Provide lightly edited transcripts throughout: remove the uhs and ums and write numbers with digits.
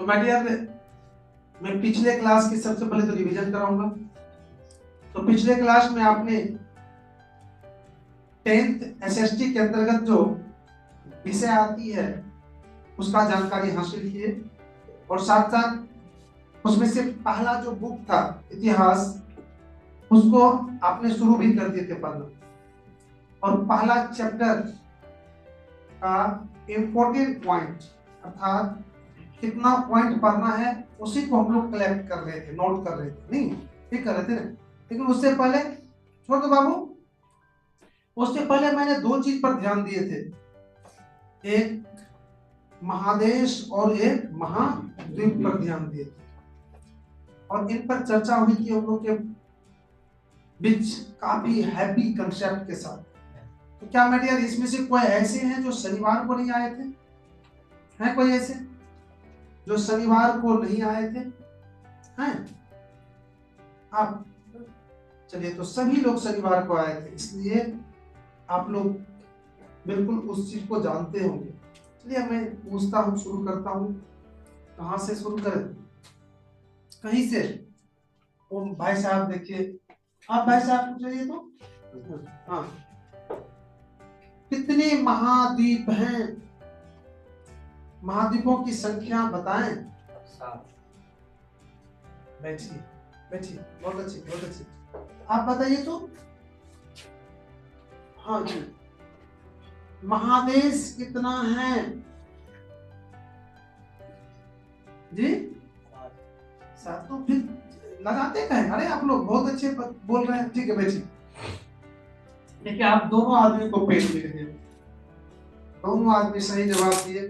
My dear, मैं पिछले class की सबसे पहले तो रिवीजन कराऊंगा। तो पिछले क्लास में आपने 10th एसएसटी के अंतर्गत जो विषय आती है उसका जानकारी हासिल किए, और साथ साथ उसमें से पहला जो बुक था इतिहास, उसको आपने शुरू भी कर दिए थे पढ़ना, और पहला चैप्टर का इम्पोर्टेंट पॉइंट अर्थात कितना पॉइंट पढ़ना है उसी को हम लोग कलेक्ट कर रहे थे, नोट कर रहे थे, नहीं ठीक कर रहे थे ना। लेकिन उससे पहले छोड़ दो बाबू, उससे पहले मैंने दो चीज पर ध्यान दिए थे, एक महादेश और एक महाद्वीप पर ध्यान दिए थे, और इन पर चर्चा हुई थी हम लोग के बीच काफी हैप्पी कंसेप्ट के साथ। तो क्या मेरे यार इसमें से कोई ऐसे हैं जो शनिवार को नहीं आए थे? हैं कोई ऐसे जो शनिवार को नहीं आए थे? हैं आप? चलिए, तो सभी लोग शनिवार को आए थे, इसलिए आप लोग बिल्कुल उस चीज को जानते होंगे। चलिए मैं पूछता हूँ, शुरू करता हूँ। कहाँ से शुरू करें? कहीं से। ओ भाई साहब देखिए, आप भाई साहब पूछ रही तो हाँ, कितने महाद्वीप हैं? महाद्वीपों की संख्या बताएं। बैठिए बैठिए, बहुत अच्छी बहुत अच्छी। आप बताइए तो। हाँ जी, महादेश कितना है जी? 7। तो फिर लगाते कहें? अरे आप लोग बहुत अच्छे बोल रहे हैं, ठीक है बैठिए। देखिए आप दोनों आदमी को पेश लिख दिए, दोनों आदमी सही जवाब दिए।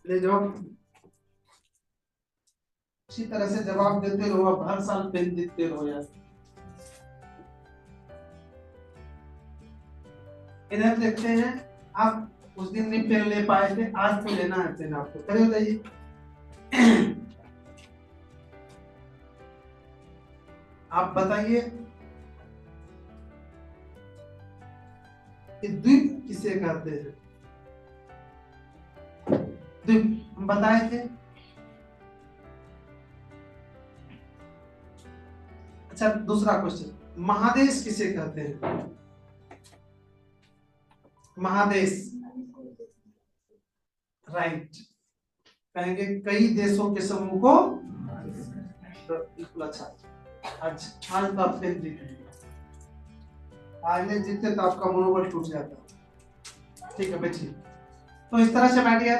ले जाओ, इसी तरह से जवाब देते रहो, आप हर साल पेन जीतते रहो यार। इधर देखते हैं, आप उस दिन नहीं पेन ले पाए थे, आज तो लेना है पेन आपको, करे बताइए। आप बताइए कि द्वीप किसे कहते हैं? द्वीप हम बताए थे। अच्छा दूसरा क्वेश्चन, महादेश किसे कहते हैं? महादेश, राइट। कहेंगे कई देशों के समूह को। बिल्कुल अच्छा। आज तो आप फिर जीते, आज नहीं जीते तो आपका मनोबल टूट जाता। ठीक है बैठिए। तो इस तरह से बैठिए,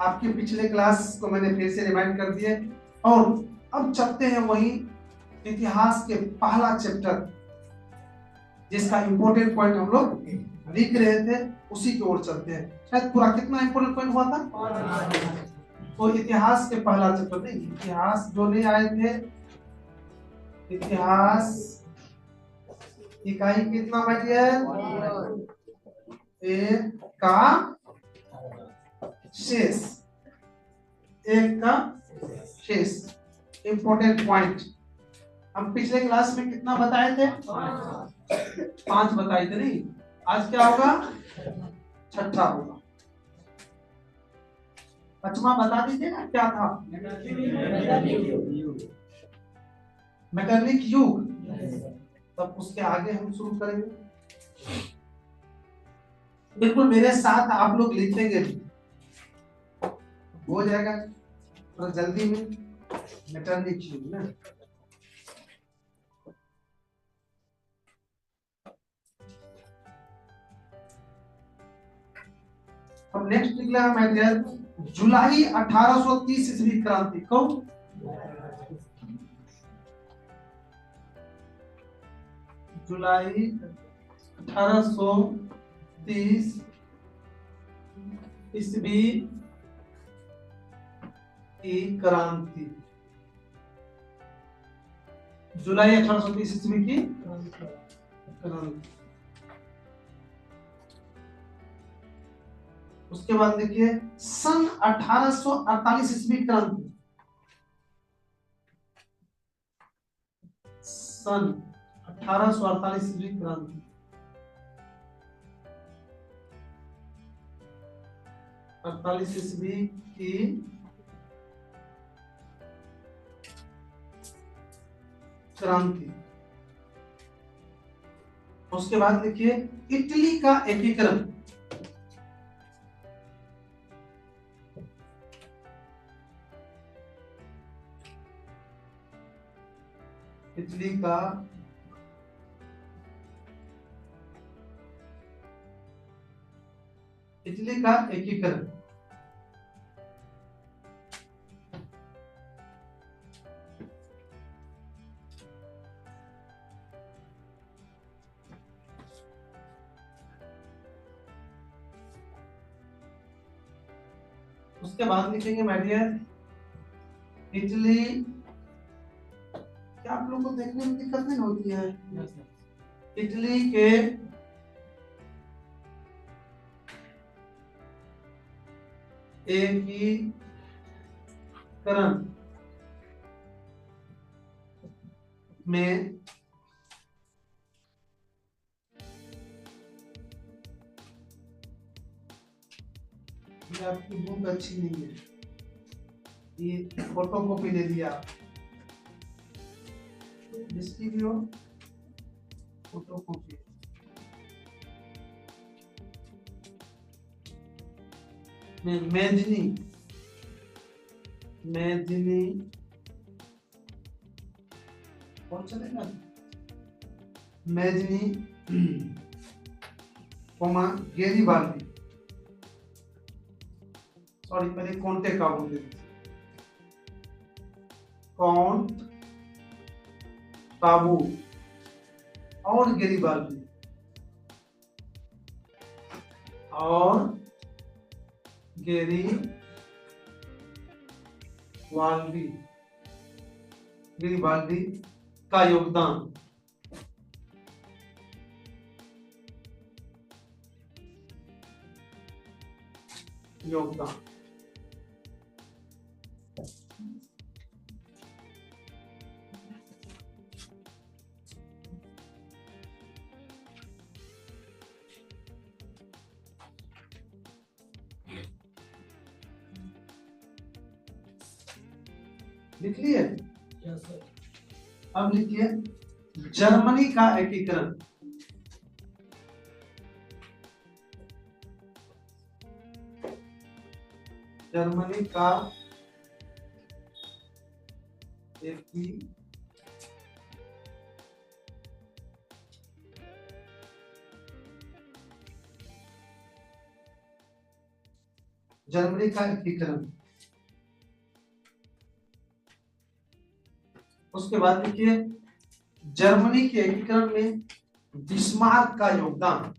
आपके पिछले क्लास को मैंने फिर से रिमाइंड कर दिए, और अब चलते हैं वही इतिहास के पहला चैप्टर जिसका इंपॉर्टेंट पॉइंट हम लोग लिख रहे थे, उसी की ओर चलते हैं। शायद पूरा कितना इंपॉर्टेंट पॉइंट हुआ था? तो इतिहास के पहला चैप्टर, नहीं इतिहास जो नहीं आए थे, इतिहास इकाई कितना बैठिए? एक का शेष, एक का शेष। इंपॉर्टेंट पॉइंट हम पिछले क्लास में कितना बताए थे? 5 बताए थे, नहीं? आज क्या होगा? छठा होगा। पांचवा बता दीजिए ना क्या था? मैटरनिक युग। तब उसके आगे हम शुरू करेंगे। बिल्कुल मेरे साथ आप लोग लिखेंगे, हो जाएगा थोड़ा जल्दी में। मैटरनिक युग ना, अब नेक्स्ट निकला है जुलाई 1830 ईस्वी क्रांति। कब? जुलाई 1830 ईस्वी की क्रांति। जुलाई 1830 ईस्वी की क्रांति। उसके बाद देखिए सन 1848 ईस्वी क्रांति। सन 1848 ईस्वी क्रांति। 1848 48 ईस्वी की क्रांति। उसके बाद लिखिए इटली का एकीकरण। इटली का एकीकरण। उसके बाद लिखेंगे माय डियर इटली। क्या आप लोग को देखने में दिक्कत नहीं होती है? इटली के एकीकरण में ये आपकी बुक अच्छी नहीं है, ये फोटो कॉपी ले लिया जिसकी भी हो फोटो कॉपी। मेजनी और चलेगा मेजनी गेरीबाल्दी, सॉरी पहले कॉन्टे का बोल कॉन्ट काबू और गेरीबाल्दी गेरीबाल्दी का योगदान। लिख लिए? अब लिखिए जर्मनी का एकीकरण। जर्मनी का एकीकरण। उसके बाद लिखिए जर्मनी के एकीकरण में बिस्मार्क का योगदान।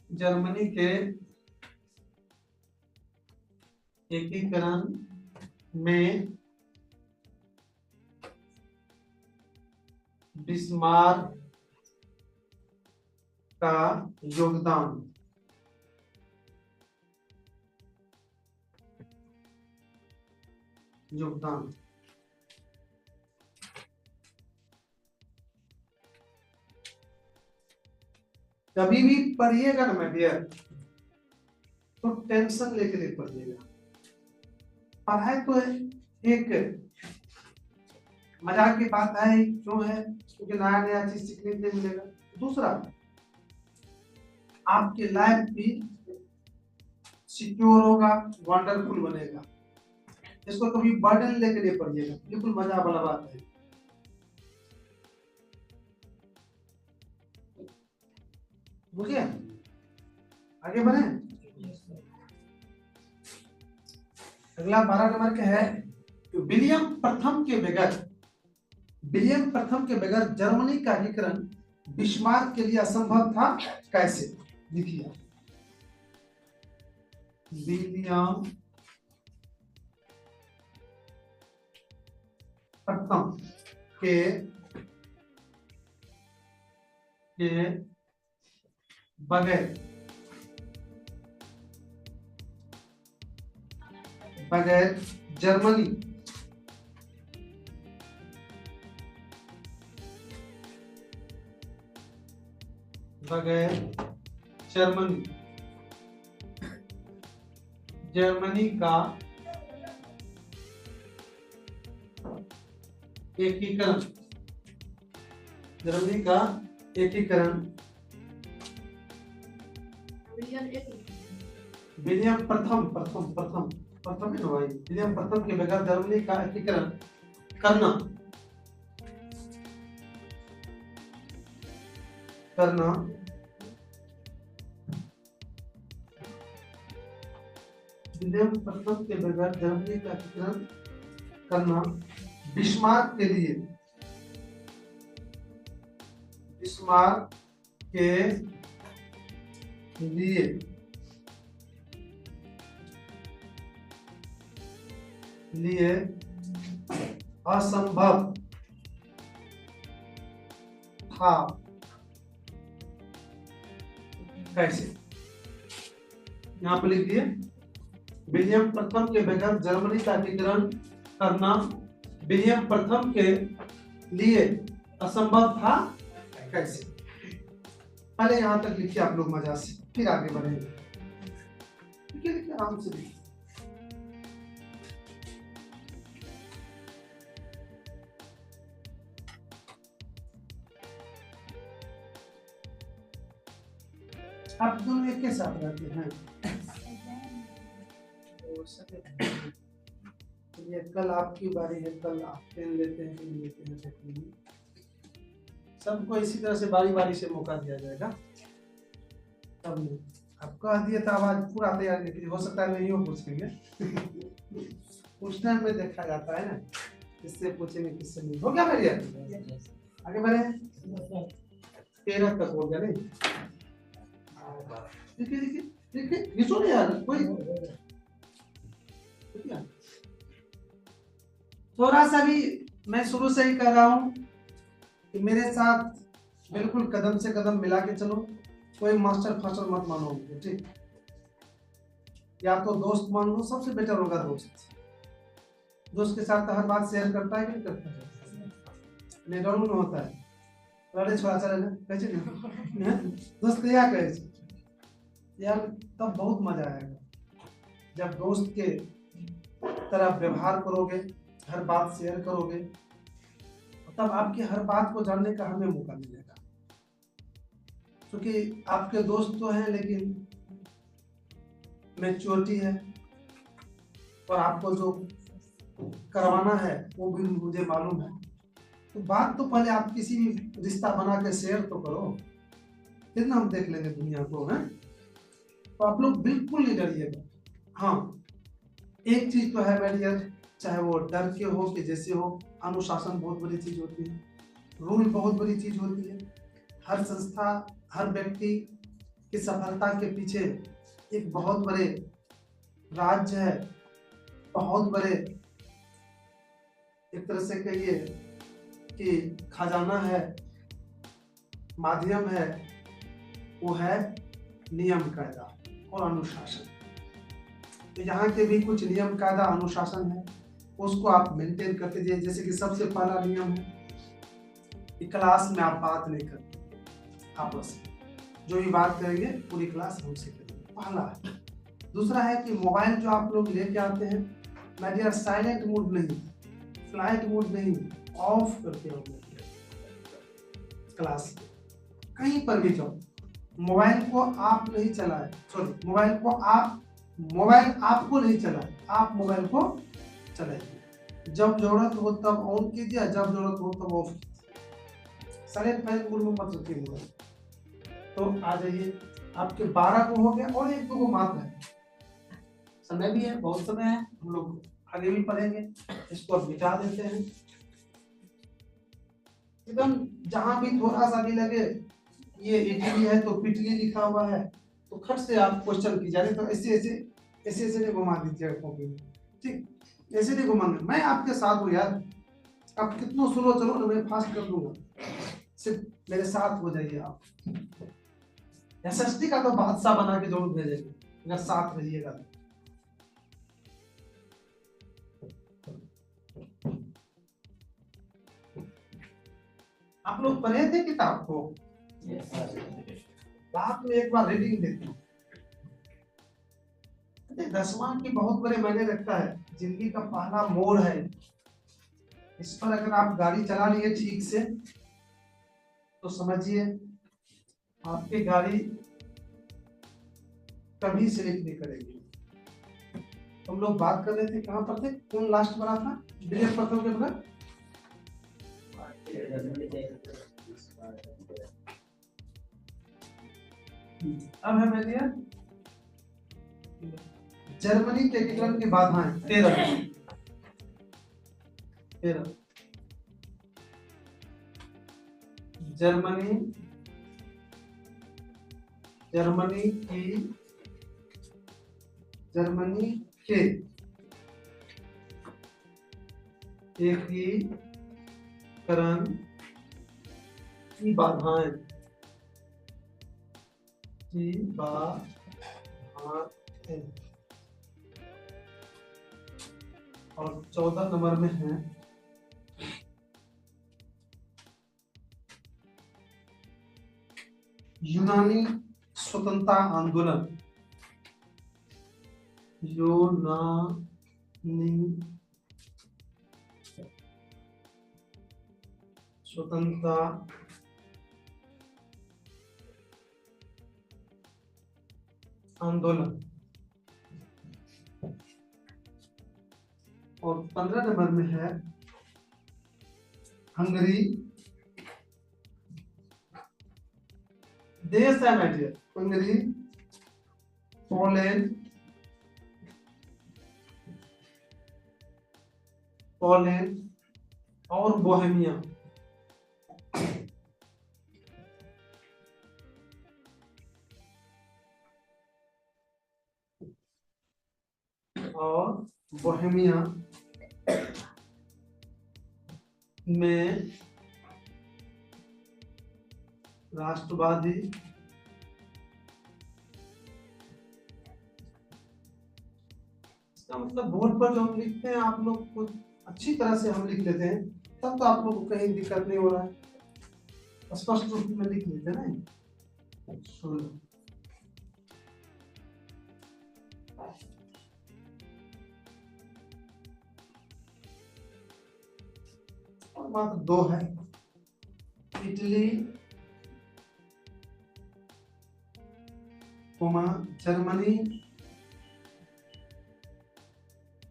जर्मनी के एकीकरण में बिस्मार्क का योगदान। कभी भी पढ़िएगा ना माय डियर तो टेंशन लेके नहीं पढ़िएगा। पढ़ाई तो एक मजाक की बात है, क्यों है? क्योंकि नया नया चीज सीखने के लिए मिलेगा। दूसरा, आपकी लाइफ भी सिक्योर होगा, वंडरफुल बनेगा। इसको कभी बर्डन लेके नहीं पढ़िएगा, बिल्कुल मजा वाला बात है। बुझिए, आगे बढ़े। अगला 12 नंबर के है विलियम प्रथम के बगैर जर्मनी का एकीकरण बिस्मार्क के लिए असंभव था, कैसे? लिखिए विलियम प्रथम के बगैर जर्मनी बगैर जर्मनी, जर्मनी का एकीकरण, जर्मनी का एकीकरण विलियम प्रथम है ना भाई, विलियम प्रथम के बगैर जर्मनी का एकीकरण करना विलियम प्रथम के बगैर जर्मनी का एकीकरण करना बिस्मार्क के लिए, बिस्मार्क के लिए असंभव था। कैसे? यहां पर लिख दिए, विलियम प्रथम के बगैर जर्मनी का एकीकरण करना विलियम प्रथम के लिए असंभव था। कैसे? पहले यहां तक लिखिए आप लोग मजा से, फिर आगे बढ़ेंगे। लिखिए आराम से लिखिए। आप दोनों एक के साथ रहते हैं? ये कल आपकी बारी है, कल आप पेन लेते हैं, सबको इसी तरह से बारी बारी से मौका दिया जाएगा। सबने आप कह दिए तो आवाज पूरा तैयार नहीं, हो सकता है नहीं हो पूछेंगे उस टाइम में देखा जाता है ना, किससे पूछेंगे किससे नहीं। हो गया मेरी? आगे बढ़े। 13 तक हो गया नहीं? देखिए यार कोई थोड़ा सा भी, मैं शुरू से ही कह रहा हूं कि मेरे साथ बिल्कुल कदम से कदम मिला के चलो, कोई मास्टर फास्टर मत मानो मुझे, ठीक? या तो दोस्त मान लो, सबसे बेटर होगा दोस्त। दोस्त के साथ हर बात शेयर करता है कि नहीं करता है? लॉकडाउन में होता है, अरे छोड़ा चले ना कैसे दोस्त क्या कहे यार, तब बहुत मजा आएगा जब दोस्त के तरह व्यवहार करोगे, हर बात शेयर करोगे, तब आपकी हर बात को जानने का हमें मौका मिलेगा। क्योंकि आपके दोस्त तो हैं लेकिन मैच्योरिटी है, और आपको जो करवाना है वो भी मुझे मालूम है। तो बात तो पहले आप किसी भी रिश्ता बना के शेयर तो करो, फिर ना हम देख लेंगे दुनिया को, है? तो आप लोग बिल्कुल नहीं डरिएगा। हाँ, एक चीज तो है मेरी यार, चाहे वो डर के हो कि जैसे हो, अनुशासन बहुत बड़ी चीज होती है, रूल बहुत बड़ी चीज होती है। हर संस्था, हर व्यक्ति की सफलता के पीछे एक बहुत बड़े राज्य है, बहुत बड़े एक तरह से कहिए कि खजाना है, माध्यम है, वो है नियम कायदा और अनुशासन। तो यहाँ के भी कुछ नियम कायदा अनुशासन है, उसको आप मेंटेन करते जाइए। जैसे कि सबसे पहला नियम है कि क्लास में आप बात नहीं करते आपस में, जो भी बात करेंगे पूरी क्लास हमसे करेंगे, पहला है। दूसरा है कि मोबाइल जो आप लोग लेके आते हैं, माय डियर, साइलेंट मोड नहीं, फ्लाइट मोड नहीं, ऑफ करके आओ क्लास। कहीं पर भी जाओ, मोबाइल को आप नहीं चलाए, सॉरी मोबाइल आपको नहीं चलाए, आप मोबाइल को चलाइए। जब जरूरत हो तब ऑन कीजिए, जब जरूरत हो तब ऑफ कीजिए। साइलेंट फ्लाइट मोड में मत रखिए मोबाइल। तो आ जाइए, आपके 12 को हो गया, और 1-2 को मात्र है, समय भी है, बहुत समय है, हम लोग आगे भी पढ़ेंगे। इसको अब मिटा देते हैं एकदम। जहां भी थोड़ा सा भी लगे ये इटली है तो पिटली लिखा हुआ है, तो खट से आप क्वेश्चन की जाए, तो ऐसे नहीं घुमा दीजिएगा कॉपी में, ठीक? ऐसे नहीं घुमाना, मैं आपके साथ हूँ यार। आप कितना स्लो चलो ना, मैं फास्ट कर दूंगा, सिर्फ मेरे साथ हो जाइए आप। एसएसटी का तो बादशाह बना के जरूर भेजेंगे अगर साथ रहिएगा। आप लोग पढ़े थे किताब को? रात में एक बार रीडिंग देते हैं। 10वां की बहुत बड़े मायने रखता है, जिंदगी का पहला मोड़ है। इस पर अगर आप गाड़ी चला लिए ठीक से तो समझिए आपकी गाड़ी कभी स्लिप नहीं करेगी। हम लोग बात कर रहे थे, कहां पर थे, कौन लास्ट बना था, विजय प्रथम के बना। अब है मैंने जर्मनी के विकलन की बाधाएं 13 जर्मनी के एकीकरण की बाधाएं और 14 नंबर में है यूनानी स्वतंत्रता आंदोलन। यूनानी स्वतंत्रता आंदोलन। और 15 नंबर में है हंगरी देश है my dear। हंगरी, पोलैंड और बोहेमिया। और बोहेमिया में राष्ट्रवादी इसका मतलब बोर्ड पर जो हम लिखते हैं आप लोग को अच्छी तरह से हम लिख लेते हैं, तब तो आप लोग को कहीं दिक्कत नहीं हो रहा है, स्पष्ट रूप में लिख लेते हैं ना। और मात्र 2 है, इटली जर्मनी।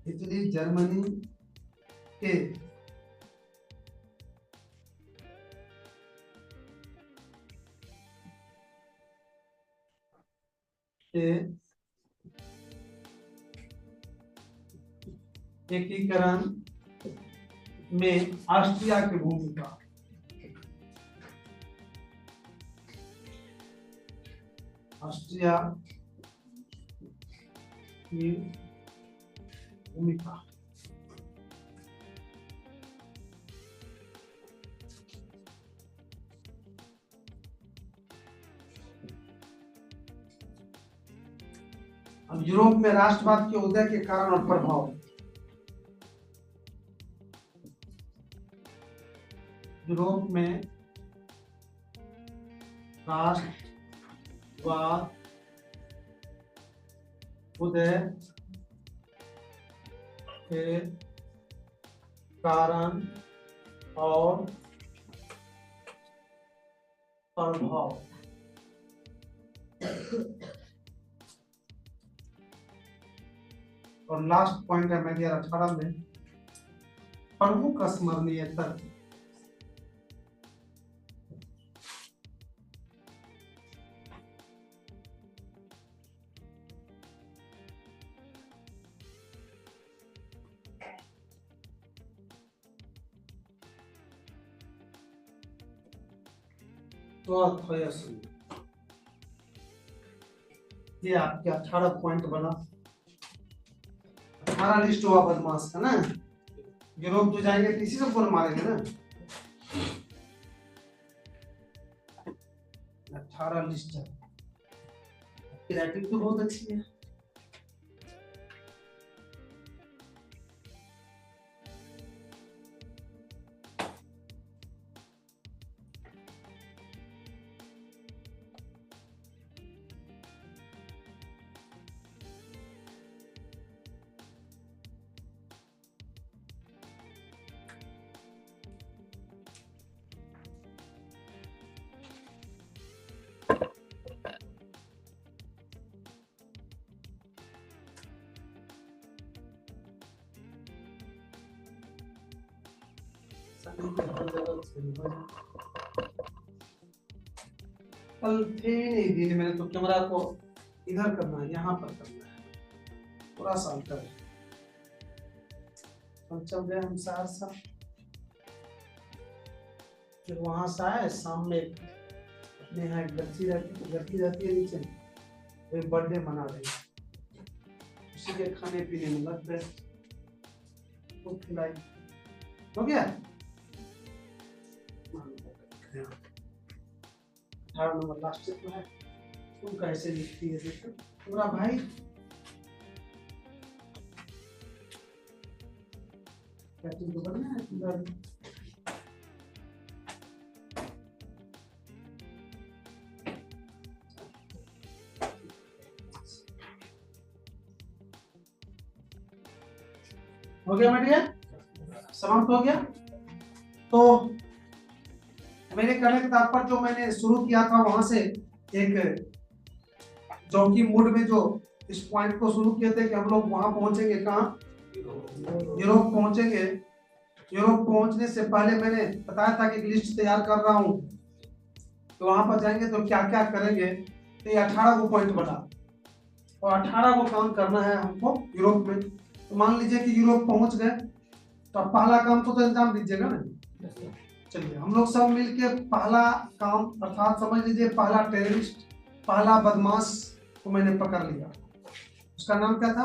इटली जर्मनी के एकीकरण में ऑस्ट्रिया की भूमिका। ऑस्ट्रिया की भूमिका। अब यूरोप में राष्ट्रवाद के उदय के कारण और प्रभाव। यूरोप में राष्ट्रवाद उदय के कारण और प्रभाव। और लास्ट पॉइंट है मेरे 18 में प्रमुख स्मरणीय तथ्य। तो ये आपके 18 पॉइंट बना। 18 लिस्ट हुआ बदमाश का ना। यूरोप तो जाएंगे तो इसी सबको मारेंगे ना। 18 लिस्ट है। राइटिंग तो बहुत अच्छी है। कल थे ही नहीं दिन में, तो कैमरा को इधर करना है, यहाँ पर करना है, पूरा साल कर। हम चल गए हम सहरसा, फिर वहां से आए, शाम में अपने यहाँ एक लड़की रहती है नीचे, एक बर्थडे मना रही, उसी के खाने पीने में लग गए, तो खिलाई, हो गया। 18 नंबर लास्ट तो है, तुम कैसे लिखती है देखो पूरा भाई। तो बढ़िया है पूरा। हो गया बढ़िया, समाप्त हो गया। तो मेरे कहने के तात्पर्य जो मैंने शुरू किया था वहां से, एक जौकी मूड में जो इस पॉइंट को शुरू किए थे कि हम लोग वहां पहुंचेंगे, कहाँ, यूरोप पहुंचेंगे। यूरोप पहुंचने से पहले मैंने बताया था कि एक लिस्ट तैयार कर रहा हूं, तो वहां पर जाएंगे तो क्या क्या करेंगे। तो ये 18 को पॉइंट बना, और 18 को काम करना है हमको यूरोप में। तो मान लीजिए कि यूरोप पहुंच गए, तो अब पहला काम तो अंजाम दीजिएगा ना। चलिए हम लोग सब मिलके पहला काम, अर्थात समझ लीजिए पहला टेररिस्ट, पहला बदमाश को मैंने पकड़ लिया। उसका नाम क्या था?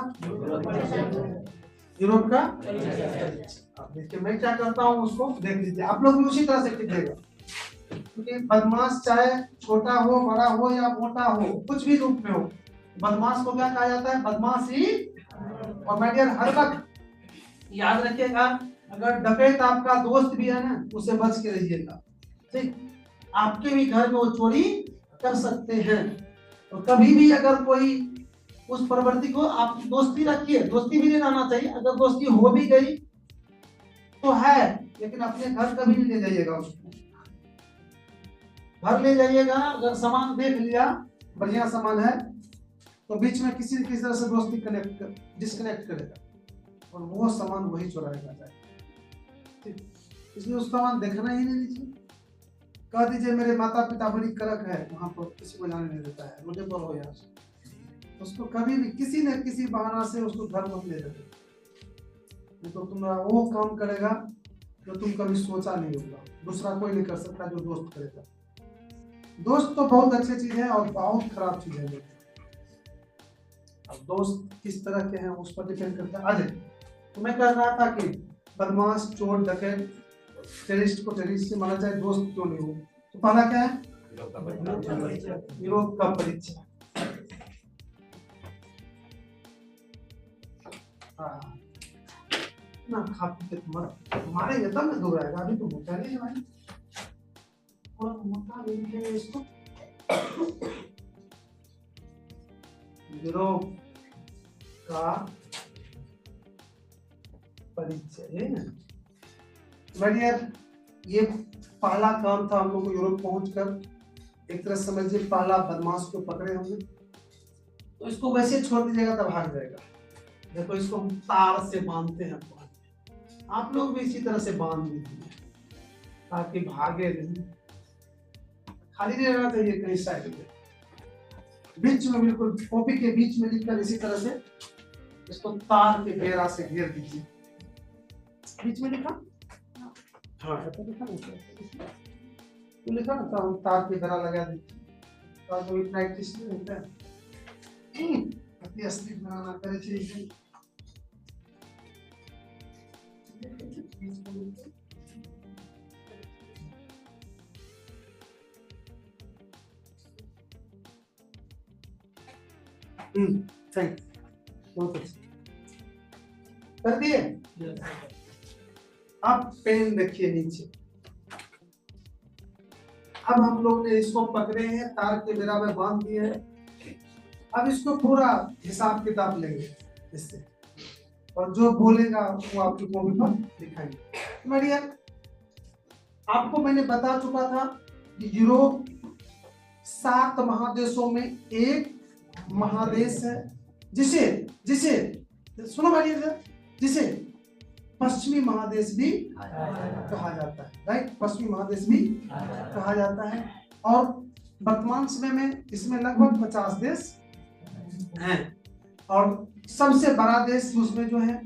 यूरोप का। देखिए मैं क्या करता हूँ उसको देख लीजिए, आप लोग भी उसी तरह से कीजिएगा, क्योंकि बदमाश चाहे छोटा हो, बड़ा हो या मोटा हो, कुछ भी रूप में हो, बदमाश को क्या कहा जाता है? बदमाश ही। और मैं हर वक्त याद रखिएगा, अगर डकैत आपका दोस्त भी है ना, उसे बच के रहिएगा, ठीक। आपके भी घर में वो चोरी कर सकते हैं, और कभी भी अगर कोई उस प्रवृत्ति को, आप दोस्ती रखिए, दोस्ती भी नहीं रहना चाहिए, अगर दोस्ती हो भी गई तो है, लेकिन अपने घर कभी नहीं ले जाइएगा उसको। घर ले जाइएगा, अगर सामान देख लिया बढ़िया सामान है, तो बीच में किसी न किसी तरह से दोस्ती डिस्कनेक्ट करेगा, और वो सामान वही चुराएगा जाए, ठीक। इसलिए उस सामान देखना ही नहीं चाहिए। कह दीजिए मेरे माता पिता बड़ी कड़क है, वहां पर किसी को जाने नहीं देता है, मुझे बोलो यार, उसको कभी भी किसी न किसी बहाना से उसको घर मत ले जाते, नहीं तो तुम्हारा वो काम करेगा जो तुम कभी सोचा नहीं होगा। दूसरा कोई नहीं कर सकता जो दोस्त करेगा। दोस्त तो बहुत अच्छी चीज है और बहुत खराब चीज है। अब दोस्त किस तरह के हैं उस पर डिपेंड करता है। आज तो मैं कह रहा था कि बदमाश, चोर, डकैत, टेररिस्ट को टेररिस्ट से माना जाए, दोस्त क्यों नहीं हो। तो पहला क्या है? यूरोप का परिचय। ना खा पी के मारेंगे तब ना घबराएगा, अभी तो मोटा नहीं है भाई, थोड़ा मोटा लेंगे इसको। यूरोप का परिचय। बढ़िया, ये पहला काम था हम लोग को यूरोप पहुंचकर। एक तरह समझिए पहला बदमाश को पकड़े हमने, तो इसको वैसे छोड़ दीजिएगा तो भाग जाएगा। देखो इसको हम तार से बांधते हैं, आप लोग भी इसी तरह से बांध दीजिए ताकि भागे नहीं, खाली नहीं रहना चाहिए कहीं साइड में, बीच में बिल्कुल कॉपी के बीच में लिखकर इसी तरह से इसको तार के घेरा से घेर दीजिए। बीच में लिखा, हाँ ऐसा लिखा ना, तो लिखा ना, तो तार के घेरा लगा दीजिए, तो इतना एक्टिस नहीं होता है, असली बनाना करे चाहिए। थैंक, बहुत अच्छा कर दिए। अब पेन देखिए नीचे। अब हम लोग ने इसको पकड़े हैं, तार के घेरा में बांध दिए हैं। अब इसको पूरा हिसाब किताब लेंगे इससे, और जो बोलेगा वो आपकी कॉपी पर दिखाएंगे। बढ़िया, आपको मैंने बता चुका था कि यूरोप 7 महादेशों में एक महादेश है, जिसे जिसे सुनो बढ़िया, जिसे पश्चिमी महादेश भी कहा जाता है, राइट, पश्चिमी महादेश भी कहा जाता है। और वर्तमान समय में इसमें लगभग 50 देश हैं, और सबसे बड़ा देश उसमें जो है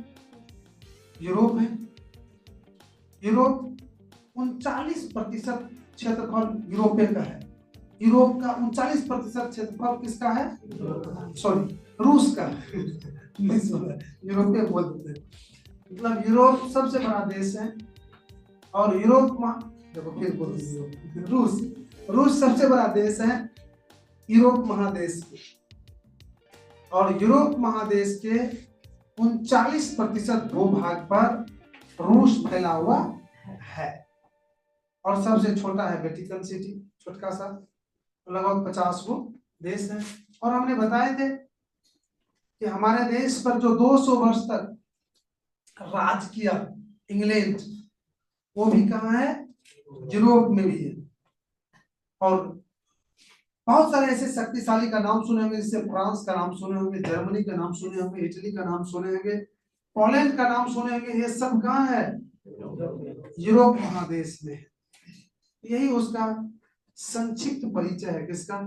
यूरोप है। यूरोप 39% क्षेत्रफल यूरोपीय का है। यूरोप का 39% क्षेत्रफल किसका है? सॉरी, रूस का यूरोपीय बोल देते हैं, मतलब यूरोप सबसे बड़ा देश है। और यूरोप देखो फिर बोल रूस सबसे बड़ा देश है यूरोप महादेश के। और यूरोप महादेश के 39% भूभाग पर रूस फैला हुआ है। और सबसे छोटा है वेटिकन सिटी, छोटा सा, लगभग 50 गो देश है। और हमने बताए थे कि हमारे देश पर जो 200 वर्ष तक राज किया इंग्लैंड, वो भी कहाँ है? यूरोप में भी है। और बहुत सारे ऐसे शक्तिशाली का नाम सुने होंगे, जैसे फ्रांस का नाम सुने होंगे, जर्मनी का नाम सुने होंगे, इटली का नाम सुने होंगे, पोलैंड का नाम सुने होंगे। ये सब कहाँ है? यूरोप महादेश में। यही उसका संक्षिप्त परिचय है, किसका?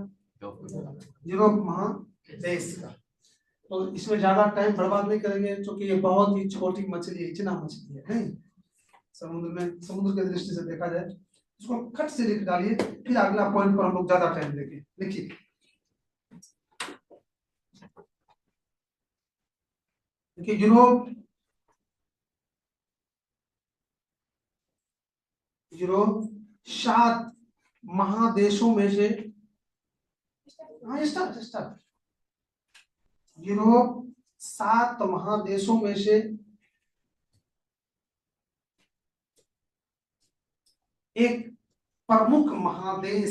यूरोप महादेश का। तो इसमें ज्यादा टाइम बर्बाद नहीं करेंगे, क्योंकि ये बहुत ही छोटी मछली है, इतना मछली है नहीं समुद्र में। समुद्र की दृष्टि से देखा जाए, इसको खट से लिख डालिए, फिर अगला पॉइंट पर हम लोग ज्यादा टाइम देंगे। लिखिए, देखिए यूरोप 7 महादेशों में से, हाँ स्टार्ट, यूरोप 7 महादेशों में से एक प्रमुख महादेश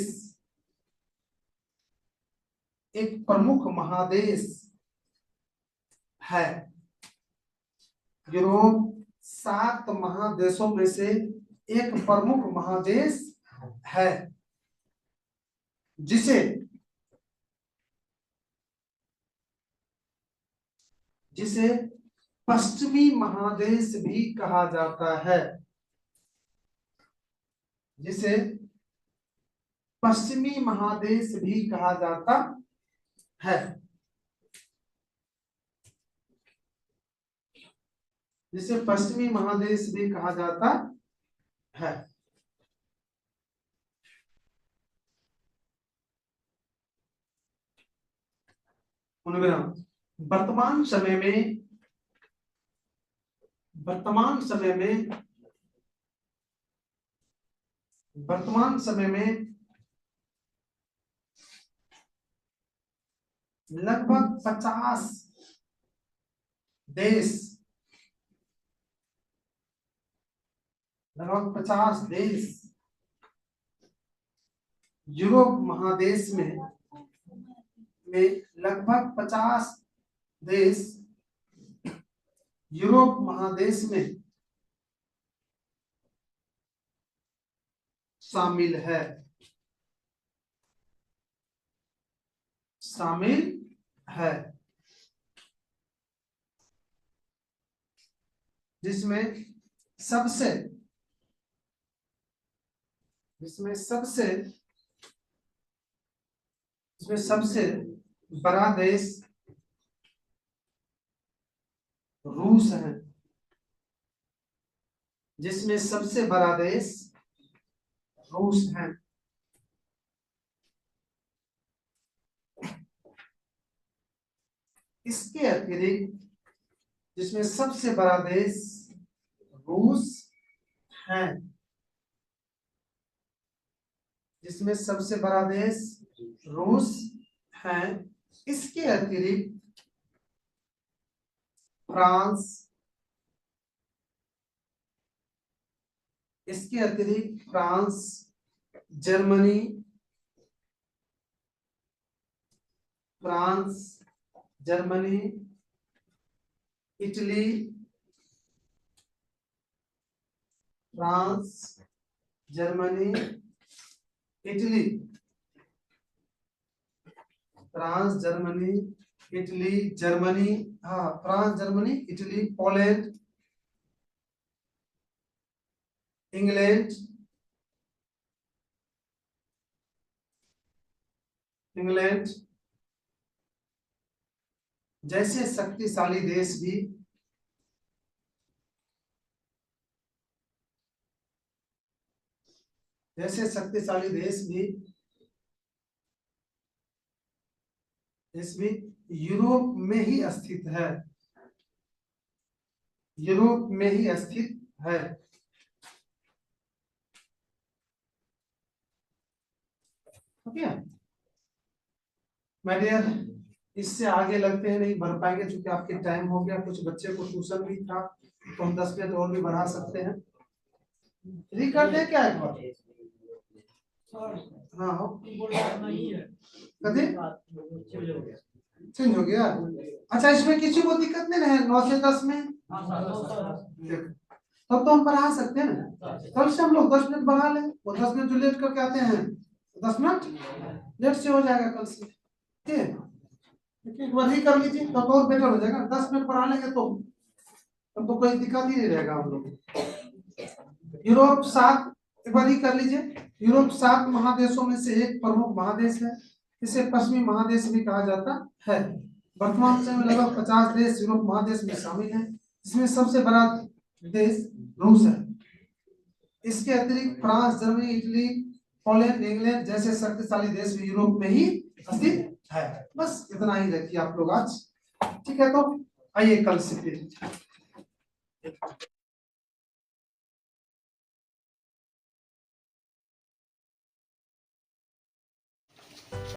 है। यूरोप 7 महादेशों में से एक प्रमुख महादेश है, जिसे पश्चिमी महादेश भी कहा जाता है। जिसे पश्चिमी महादेश भी कहा जाता है। जिसे पश्चिमी महादेश भी कहा जाता है। वर्तमान समय में लगभग 50 देश यूरोप महादेश में लगभग 50 देश यूरोप महादेश में शामिल है, जिसमें सबसे बड़ा देश रूस है। जिसमें सबसे बड़ा देश रूस है। इसके अतिरिक्त जिसमें सबसे बड़ा देश रूस है, जिसमें सबसे बड़ा देश रूस है, इसके अतिरिक्त France, Germany, Italy, Germany, Poland, England, England जैसे शक्तिशाली देश भी देश भी यूरोप में ही स्थित है, यूरोप में ही स्थित है। ओके माय डियर, इससे आगे लगते हैं नहीं बढ़ पाएंगे क्योंकि आपके टाइम हो गया, कुछ बच्चे को ट्यूशन भी था तो हम 10 मिनट और भी बढ़ा सकते हैं। ठीक करते हैं क्या एक बार? हाँ हो कभी चेंज हो गया। अच्छा इसमें किसी को दिक्कत नहीं है 9 से 10 में? तब तो हम बढ़ा सकते हैं ना, कल से हम लोग 10 मिनट बढ़ा लें, वो 10 मिनट जो लेट करके आते हैं 10 मिनट लेट से हो जाएगा कल से। ठीक है एक बार ही कर लीजिए तो और बेटर हो जाएगा, 10 मिनट बढ़ा लेंगे तो तब तो कोई दिक्कत ही नहीं रहेगा हम लोग। यूरोप 7 एक बार ही कर लीजिए। यूरोप 7 महादेशों में से एक प्रमुख महादेश है, इसे पश्चिमी महादेश भी कहा जाता है। वर्तमान समय में लगभग 50 देश यूरोप महादेश में शामिल हैं, इसमें सबसे बड़ा देश रूस है। इसके अतिरिक्त France, Germany, Italy, Poland, England जैसे शक्तिशाली देश भी यूरोप में ही स्थित है। बस इतना ही रखिए आप लोग आज। ठीक है तो आइए कल से फिर